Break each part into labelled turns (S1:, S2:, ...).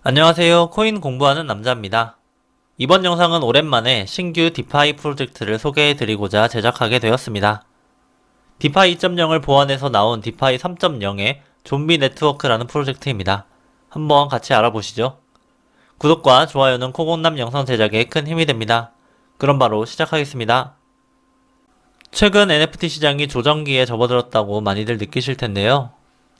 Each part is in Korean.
S1: 안녕하세요. 코인 공부하는 남자입니다. 이번 영상은 오랜만에 신규 디파이 프로젝트를 소개해드리고자 제작하게 되었습니다. 디파이 2.0을 보완해서 나온 디파이 3.0의 좀비 네트워크라는 프로젝트입니다. 한번 같이 알아보시죠. 구독과 좋아요는 코공남 영상 제작에 큰 힘이 됩니다. 그럼 바로 시작하겠습니다. 최근 NFT 시장이 조정기에 접어들었다고 많이들 느끼실 텐데요.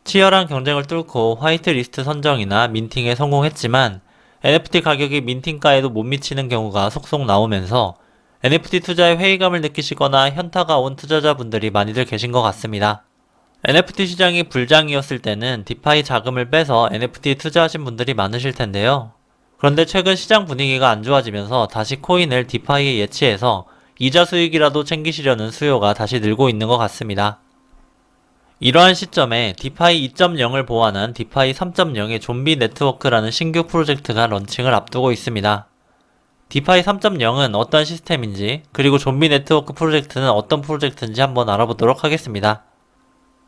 S1: 치열한 경쟁을 뚫고 화이트리스트 선정이나 민팅에 성공했지만 NFT 가격이 민팅가에도 못 미치는 경우가 속속 나오면서 NFT 투자에 회의감을 느끼시거나 현타가 온 투자자분들이 많이들 계신 것 같습니다. NFT 시장이 불장이었을 때는 디파이 자금을 빼서 NFT 투자하신 분들이 많으실 텐데요. 그런데 최근 시장 분위기가 안 좋아지면서 다시 코인을 디파이에 예치해서 이자 수익이라도 챙기시려는 수요가 다시 늘고 있는 것 같습니다. 이러한 시점에 디파이 2.0을 보완한 디파이 3.0의 좀비 네트워크라는 신규 프로젝트가 런칭을 앞두고 있습니다. 디파이 3.0은 어떤 시스템인지, 그리고 좀비 네트워크 프로젝트는 어떤 프로젝트인지 한번 알아보도록 하겠습니다.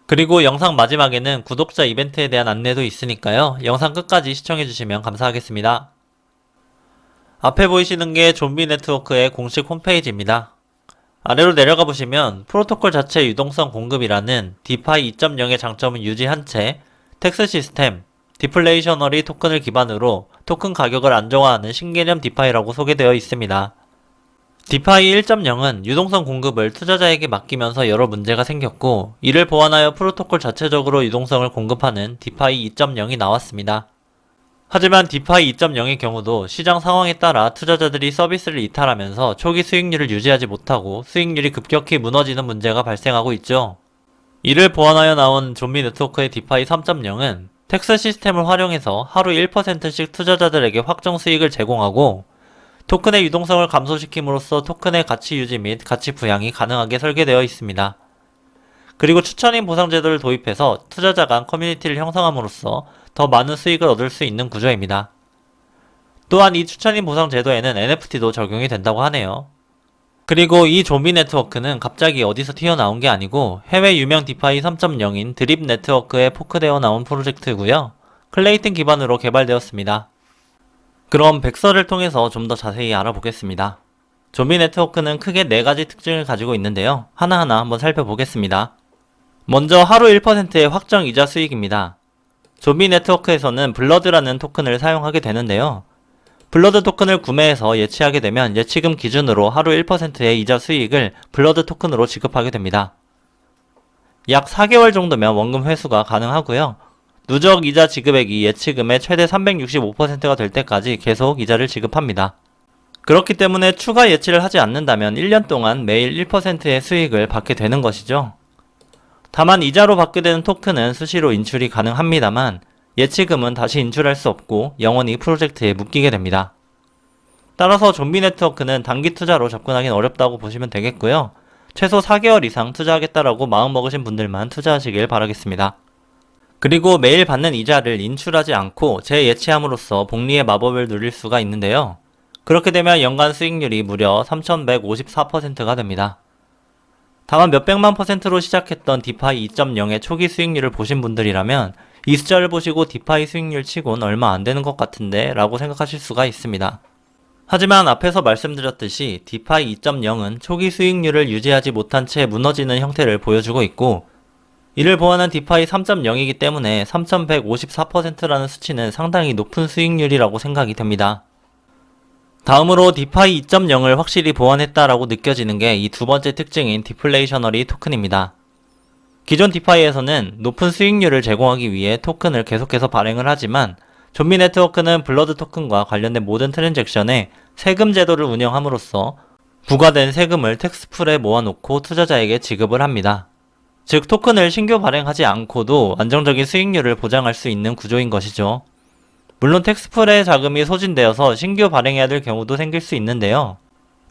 S1: 그리고 영상 마지막에는 구독자 이벤트에 대한 안내도 있으니까요. 영상 끝까지 시청해주시면 감사하겠습니다. 앞에 보이시는 게 좀비 네트워크의 공식 홈페이지입니다. 아래로 내려가 보시면 프로토콜 자체 유동성 공급이라는 디파이 2.0의 장점을 유지한 채 텍스 시스템, 디플레이셔너리 토큰을 기반으로 토큰 가격을 안정화하는 신개념 디파이라고 소개되어 있습니다. 디파이 1.0은 유동성 공급을 투자자에게 맡기면서 여러 문제가 생겼고, 이를 보완하여 프로토콜 자체적으로 유동성을 공급하는 디파이 2.0이 나왔습니다. 하지만 디파이 2.0의 경우도 시장 상황에 따라 투자자들이 서비스를 이탈하면서 초기 수익률을 유지하지 못하고 수익률이 급격히 무너지는 문제가 발생하고 있죠. 이를 보완하여 나온 좀비 네트워크의 디파이 3.0은 텍스 시스템을 활용해서 하루 1%씩 투자자들에게 확정 수익을 제공하고, 토큰의 유동성을 감소시킴으로써 토큰의 가치 유지 및 가치 부양이 가능하게 설계되어 있습니다. 그리고 추천인 보상 제도를 도입해서 투자자 간 커뮤니티를 형성함으로써 더 많은 수익을 얻을 수 있는 구조입니다. 또한 이 추천인 보상 제도에는 NFT도 적용이 된다고 하네요. 그리고 이 좀비 네트워크는 갑자기 어디서 튀어나온 게 아니고 해외 유명 디파이 3.0인 드립 네트워크에 포크되어 나온 프로젝트고요. 클레이튼 기반으로 개발되었습니다. 그럼 백서를 통해서 좀 더 자세히 알아보겠습니다. 좀비 네트워크는 크게 4가지 특징을 가지고 있는데요. 하나하나 한번 살펴보겠습니다. 먼저 하루 1%의 확정 이자 수익입니다. 좀비 네트워크에서는 블러드라는 토큰을 사용하게 되는데요. 블러드 토큰을 구매해서 예치하게 되면 예치금 기준으로 하루 1%의 이자 수익을 블러드 토큰으로 지급하게 됩니다. 약 4개월 정도면 원금 회수가 가능하고요. 누적 이자 지급액이 예치금의 최대 365%가 될 때까지 계속 이자를 지급합니다. 그렇기 때문에 추가 예치를 하지 않는다면 1년 동안 매일 1%의 수익을 받게 되는 것이죠. 다만 이자로 받게 되는 토큰은 수시로 인출이 가능합니다만 예치금은 다시 인출할 수 없고 영원히 프로젝트에 묶이게 됩니다. 따라서 좀비 네트워크는 단기 투자로 접근하기는 어렵다고 보시면 되겠고요. 최소 4개월 이상 투자하겠다라고 마음먹으신 분들만 투자하시길 바라겠습니다. 그리고 매일 받는 이자를 인출하지 않고 재예치함으로써 복리의 마법을 누릴 수가 있는데요. 그렇게 되면 연간 수익률이 무려 3154%가 됩니다. 다만 몇백만 %로 시작했던 디파이 2.0의 초기 수익률을 보신 분들이라면 이 숫자를 보시고 디파이 수익률 치곤 얼마 안 되는 것 같은데 라고 생각하실 수가 있습니다. 하지만 앞에서 말씀드렸듯이 디파이 2.0은 초기 수익률을 유지하지 못한 채 무너지는 형태를 보여주고 있고, 이를 보완한 디파이 3.0이기 때문에 3154%라는 수치는 상당히 높은 수익률이라고 생각이 됩니다. 다음으로 디파이 2.0을 확실히 보완했다라고 느껴지는 게 이 두 번째 특징인 디플레이셔너리 토큰입니다. 기존 디파이에서는 높은 수익률을 제공하기 위해 토큰을 계속해서 발행을 하지만 좀비 네트워크는 블러드 토큰과 관련된 모든 트랜잭션에 세금 제도를 운영함으로써 부과된 세금을 텍스풀에 모아놓고 투자자에게 지급을 합니다. 즉 토큰을 신규 발행하지 않고도 안정적인 수익률을 보장할 수 있는 구조인 것이죠. 물론 텍스풀의 자금이 소진되어서 신규 발행해야 될 경우도 생길 수 있는데요.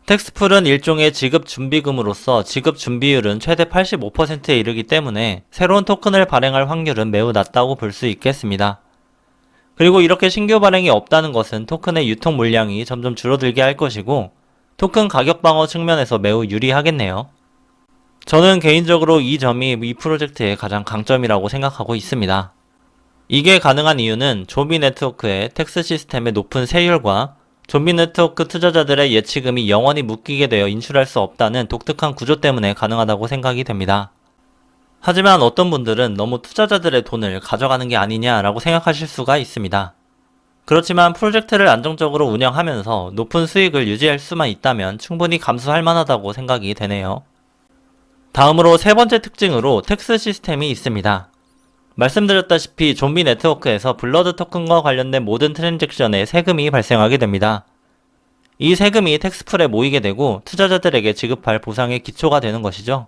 S1: 텍스풀은 일종의 지급 준비금으로서 지급 준비율은 최대 85%에 이르기 때문에 새로운 토큰을 발행할 확률은 매우 낮다고 볼 수 있겠습니다. 그리고 이렇게 신규 발행이 없다는 것은 토큰의 유통 물량이 점점 줄어들게 할 것이고, 토큰 가격 방어 측면에서 매우 유리하겠네요. 저는 개인적으로 이 점이 이 프로젝트의 가장 강점이라고 생각하고 있습니다. 이게 가능한 이유는 좀비 네트워크의 텍스 시스템의 높은 세율과 좀비 네트워크 투자자들의 예치금이 영원히 묶이게 되어 인출할 수 없다는 독특한 구조 때문에 가능하다고 생각이 됩니다. 하지만 어떤 분들은 너무 투자자들의 돈을 가져가는 게 아니냐라고 생각하실 수가 있습니다. 그렇지만 프로젝트를 안정적으로 운영하면서 높은 수익을 유지할 수만 있다면 충분히 감수할 만하다고 생각이 되네요. 다음으로 세 번째 특징으로 텍스 시스템이 있습니다. 말씀드렸다시피 좀비 네트워크에서 블러드 토큰과 관련된 모든 트랜잭션에 세금이 발생하게 됩니다. 이 세금이 텍스풀에 모이게 되고 투자자들에게 지급할 보상의 기초가 되는 것이죠.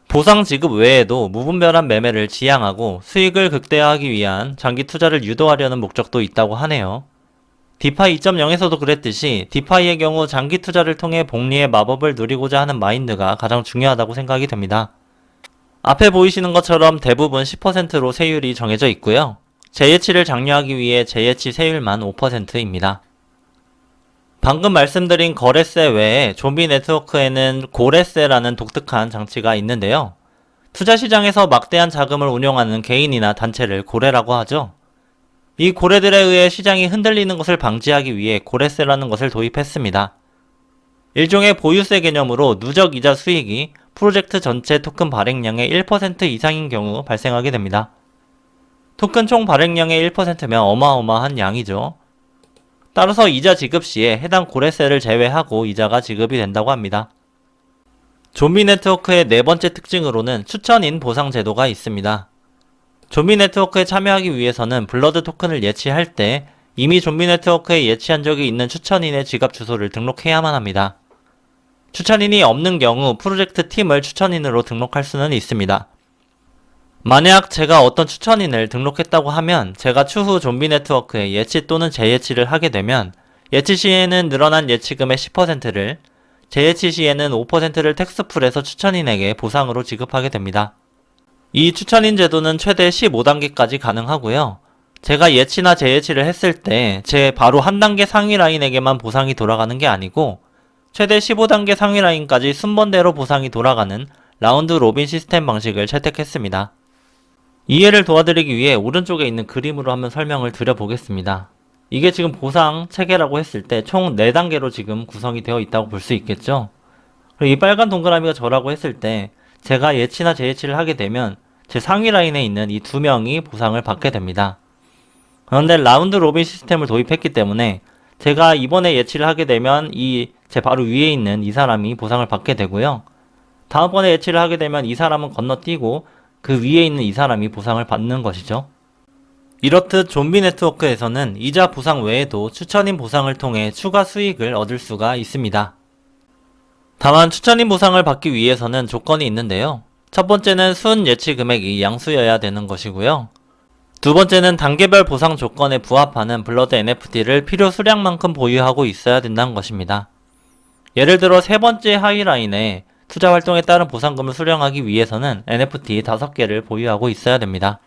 S1: 보상 지급 외에도 무분별한 매매를 지양하고 수익을 극대화하기 위한 장기 투자를 유도하려는 목적도 있다고 하네요. 디파이 2.0에서도 그랬듯이 디파이의 경우 장기 투자를 통해 복리의 마법을 누리고자 하는 마인드가 가장 중요하다고 생각이 됩니다. 앞에 보이시는 것처럼 대부분 10%로 세율이 정해져 있고요. 재예치를 장려하기 위해 재예치 세율만 5%입니다. 방금 말씀드린 거래세 외에 좀비 네트워크에는 고래세라는 독특한 장치가 있는데요. 투자 시장에서 막대한 자금을 운용하는 개인이나 단체를 고래라고 하죠. 이 고래들에 의해 시장이 흔들리는 것을 방지하기 위해 고래세라는 것을 도입했습니다. 일종의 보유세 개념으로 누적 이자 수익이 프로젝트 전체 토큰 발행량의 1% 이상인 경우 발생하게 됩니다. 토큰 총 발행량의 1%면 어마어마한 양이죠. 따라서 이자 지급 시에 해당 고래세를 제외하고 이자가 지급이 된다고 합니다. 좀비 네트워크의 네 번째 특징으로는 추천인 보상 제도가 있습니다. 좀비 네트워크에 참여하기 위해서는 블러드 토큰을 예치할 때 이미 좀비 네트워크에 예치한 적이 있는 추천인의 지갑 주소를 등록해야만 합니다. 추천인이 없는 경우 프로젝트 팀을 추천인으로 등록할 수는 있습니다. 만약 제가 어떤 추천인을 등록했다고 하면 제가 추후 좀비 네트워크에 예치 또는 재예치를 하게 되면 예치 시에는 늘어난 예치금의 10%를, 재예치 시에는 5%를 텍스풀에서 추천인에게 보상으로 지급하게 됩니다. 이 추천인 제도는 최대 15단계까지 가능하고요. 제가 예치나 재예치를 했을 때 제 바로 한 단계 상위 라인에게만 보상이 돌아가는 게 아니고 최대 15단계 상위 라인까지 순번대로 보상이 돌아가는 라운드 로빈 시스템 방식을 채택했습니다. 이해를 도와드리기 위해 오른쪽에 있는 그림으로 한번 설명을 드려보겠습니다. 이게 지금 보상 체계라고 했을 때 총 4단계로 지금 구성이 되어 있다고 볼 수 있겠죠? 그리고 이 빨간 동그라미가 저라고 했을 때 제가 예치나 재예치를 하게 되면 제 상위 라인에 있는 이 2명이 보상을 받게 됩니다. 그런데 라운드 로빈 시스템을 도입했기 때문에 제가 이번에 예치를 하게 되면 제 바로 위에 있는 이 사람이 보상을 받게 되고요. 다음번에 예치를 하게 되면 이 사람은 건너뛰고 그 위에 있는 이 사람이 보상을 받는 것이죠. 이렇듯 좀비 네트워크에서는 이자 보상 외에도 추천인 보상을 통해 추가 수익을 얻을 수가 있습니다. 다만 추천인 보상을 받기 위해서는 조건이 있는데요. 첫 번째는 순 예치 금액이 양수여야 되는 것이고요. 두 번째는 단계별 보상 조건에 부합하는 블러드 NFT를 필요 수량만큼 보유하고 있어야 된다는 것입니다. 예를 들어 세 번째 하위 라인에 투자 활동에 따른 보상금을 수령하기 위해서는 NFT 5개를 보유하고 있어야 됩니다.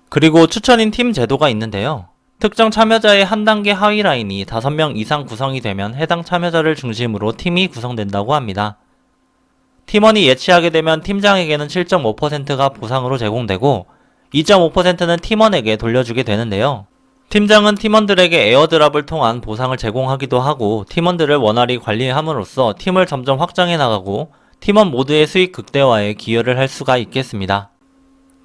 S1: 그리고 추천인 팀 제도가 있는데요. 특정 참여자의 한 단계 하위 라인이 5명 이상 구성이 되면 해당 참여자를 중심으로 팀이 구성된다고 합니다. 팀원이 예치하게 되면 팀장에게는 7.5%가 보상으로 제공되고 2.5%는 팀원에게 돌려주게 되는데요. 팀장은 팀원들에게 에어드랍을 통한 보상을 제공하기도 하고 팀원들을 원활히 관리함으로써 팀을 점점 확장해 나가고 팀원 모두의 수익 극대화에 기여를 할 수가 있겠습니다.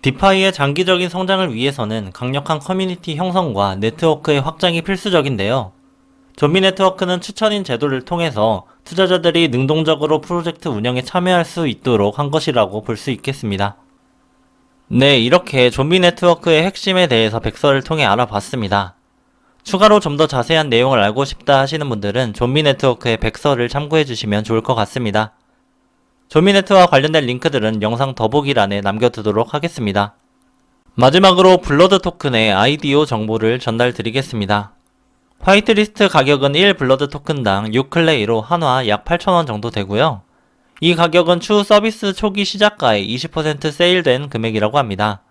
S1: 디파이의 장기적인 성장을 위해서는 강력한 커뮤니티 형성과 네트워크의 확장이 필수적인데요. 좀비 네트워크는 추천인 제도를 통해서 투자자들이 능동적으로 프로젝트 운영에 참여할 수 있도록 한 것이라고 볼 수 있겠습니다. 네, 이렇게 좀비 네트워크의 핵심에 대해서 백서를 통해 알아봤습니다. 추가로 좀 더 자세한 내용을 알고 싶다 하시는 분들은 좀비 네트워크의 백서를 참고해 주시면 좋을 것 같습니다. 좀비 네트와 관련된 링크들은 영상 더보기란에 남겨두도록 하겠습니다. 마지막으로 블러드 토큰의 IDO 정보를 전달드리겠습니다. 화이트리스트 가격은 1 블러드 토큰당 6클레이로 한화 약 8,000원 정도 되고요. 이 가격은 추후 서비스 초기 시작가의 20% 세일된 금액이라고 합니다.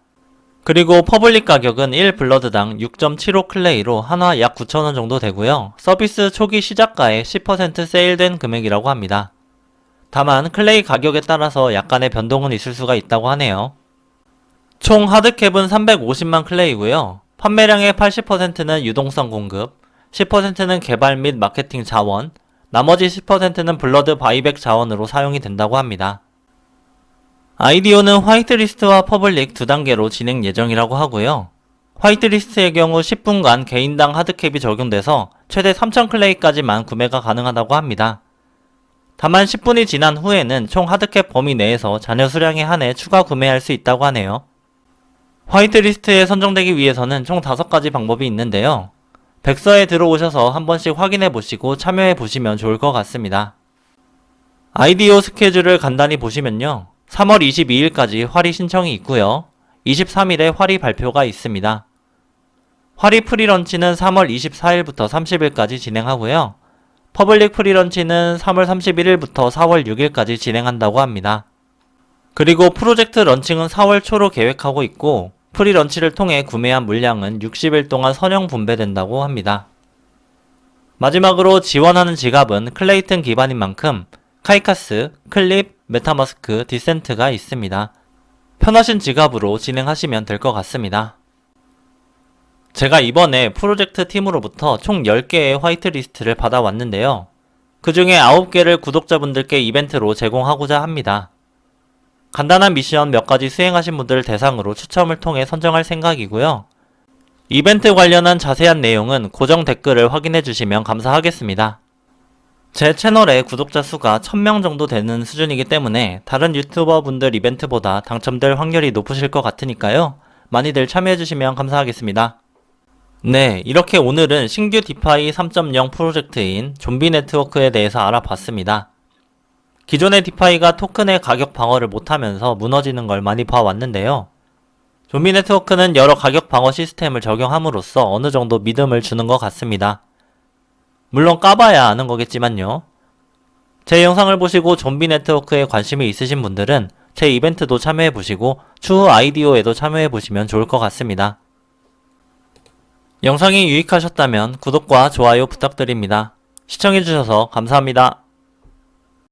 S1: 그리고 퍼블릭 가격은 1블러드당 6.75 클레이로 한화 약 9,000원 정도 되고요. 서비스 초기 시작가에 10% 세일된 금액이라고 합니다. 다만 클레이 가격에 따라서 약간의 변동은 있을 수가 있다고 하네요. 총 하드캡은 350만 클레이고요. 판매량의 80%는 유동성 공급, 10%는 개발 및 마케팅 자원, 나머지 10%는 블러드 바이백 자원으로 사용이 된다고 합니다. 아이디오는 화이트리스트와 퍼블릭 두 단계로 진행 예정이라고 하고요. 화이트리스트의 경우 10분간 개인당 하드캡이 적용돼서 최대 3000클레이까지만 구매가 가능하다고 합니다. 다만 10분이 지난 후에는 총 하드캡 범위 내에서 잔여 수량에 한해 추가 구매할 수 있다고 하네요. 화이트리스트에 선정되기 위해서는 총 5가지 방법이 있는데요. 백서에 들어오셔서 한 번씩 확인해 보시고 참여해 보시면 좋을 것 같습니다. 아이디오 스케줄을 간단히 보시면요. 3월 22일까지 활이 신청이 있고요. 23일에 활이 발표가 있습니다. 활이 프리런치는 3월 24일부터 30일까지 진행하고요. 퍼블릭 프리런치는 3월 31일부터 4월 6일까지 진행한다고 합니다. 그리고 프로젝트 런칭은 4월 초로 계획하고 있고 프리런치를 통해 구매한 물량은 60일 동안 선형 분배된다고 합니다. 마지막으로 지원하는 지갑은 클레이튼 기반인 만큼 카이카스, 클립, 메타마스크, 디센트가 있습니다. 편하신 지갑으로 진행하시면 될 것 같습니다. 제가 이번에 프로젝트 팀으로부터 총 10개의 화이트리스트를 받아왔는데요. 그 중에 9개를 구독자분들께 이벤트로 제공하고자 합니다. 간단한 미션 몇 가지 수행하신 분들을 대상으로 추첨을 통해 선정할 생각이고요. 이벤트 관련한 자세한 내용은 고정 댓글을 확인해 주시면 감사하겠습니다. 제 채널의 구독자 수가 1000명 정도 되는 수준이기 때문에 다른 유튜버 분들 이벤트보다 당첨될 확률이 높으실 것 같으니까요. 많이들 참여해 주시면 감사하겠습니다. 네, 이렇게 오늘은 신규 디파이 3.0 프로젝트인 좀비 네트워크에 대해서 알아봤습니다. 기존의 디파이가 토큰의 가격 방어를 못하면서 무너지는 걸 많이 봐왔는데요. 좀비 네트워크는 여러 가격 방어 시스템을 적용함으로써 어느 정도 믿음을 주는 것 같습니다. 물론 까봐야 아는 거겠지만요. 제 영상을 보시고 좀비 네트워크에 관심이 있으신 분들은 제 이벤트도 참여해보시고 추후 아이디오에도 참여해보시면 좋을 것 같습니다. 영상이 유익하셨다면 구독과 좋아요 부탁드립니다. 시청해주셔서 감사합니다.